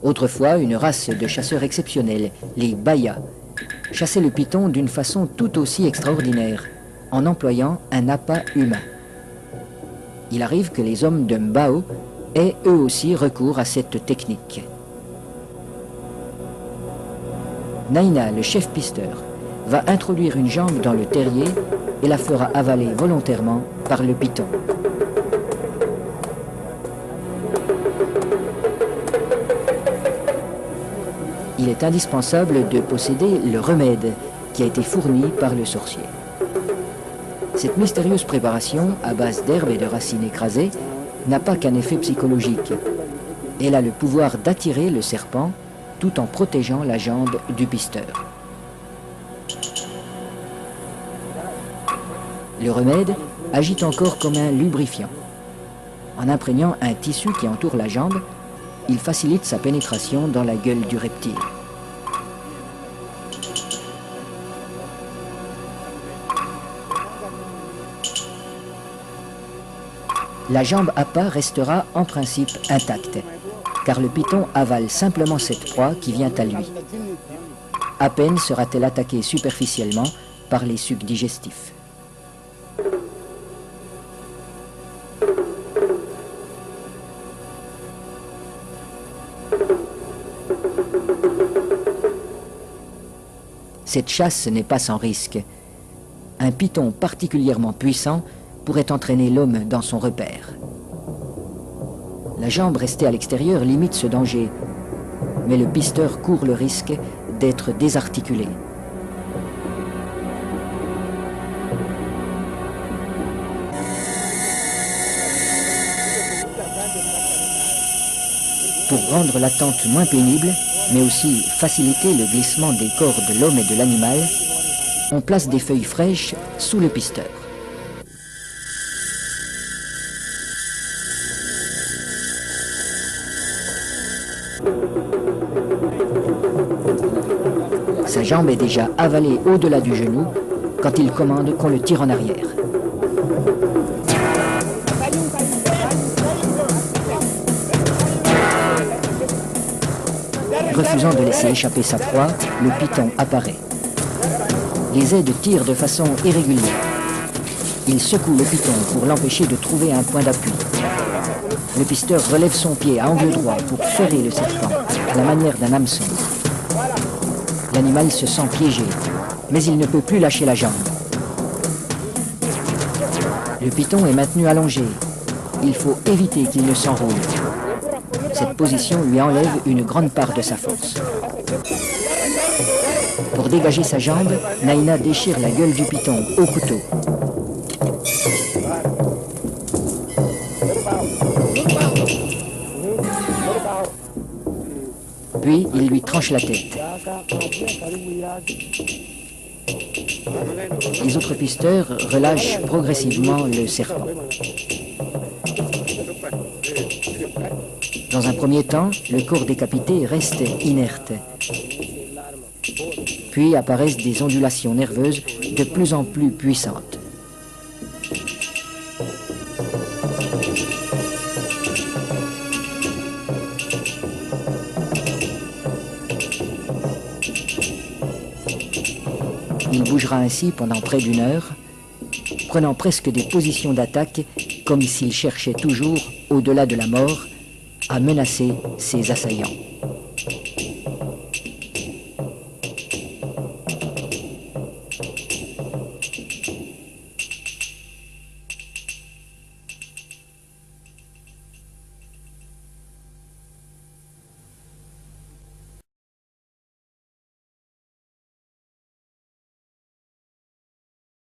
Autrefois, une race de chasseurs exceptionnels, les Bayas, chassaient le python d'une façon tout aussi extraordinaire, en employant un appât humain. Il arrive que les hommes de Mbao aient eux aussi recours à cette technique. Naina, le chef pisteur, va introduire une jambe dans le terrier et la fera avaler volontairement par le python. Il est indispensable de posséder le remède qui a été fourni par le sorcier. Cette mystérieuse préparation, à base d'herbes et de racines écrasées, n'a pas qu'un effet psychologique. Elle a le pouvoir d'attirer le serpent tout en protégeant la jambe du pisteur. Le remède agit encore comme un lubrifiant. En imprégnant un tissu qui entoure la jambe, il facilite sa pénétration dans la gueule du reptile. La jambe appât restera en principe intacte, car le python avale simplement cette proie qui vient à lui. À peine sera-t-elle attaquée superficiellement par les sucs digestifs. Cette chasse n'est pas sans risque. Un python particulièrement puissant pourrait entraîner l'homme dans son repère. La jambe restée à l'extérieur limite ce danger, mais le pisteur court le risque d'être désarticulé. Pour rendre l'attente moins pénible, mais aussi faciliter le glissement des corps de l'homme et de l'animal, on place des feuilles fraîches sous le pisteur. Sa jambe est déjà avalée au-delà du genou quand il commande qu'on le tire en arrière. Refusant de laisser échapper sa proie, le python apparaît. Les aides tirent de façon irrégulière. Il secoue le python pour l'empêcher de trouver un point d'appui. Le pisteur relève son pied à angle droit pour ferrer le serpent, à la manière d'un hameçon. L'animal se sent piégé, mais il ne peut plus lâcher la jambe. Le python est maintenu allongé. Il faut éviter qu'il ne s'enroule. Cette position lui enlève une grande part de sa force. Pour dégager sa jambe, Naina déchire la gueule du python au couteau. Puis, il lui tranche la tête. Les autres pisteurs relâchent progressivement le serpent. Dans un premier temps, le corps décapité reste inerte. Puis apparaissent des ondulations nerveuses de plus en plus puissantes. Il bougera ainsi pendant près d'une heure, prenant presque des positions d'attaque comme s'il cherchait toujours, au-delà de la mort, à menacer ses assaillants.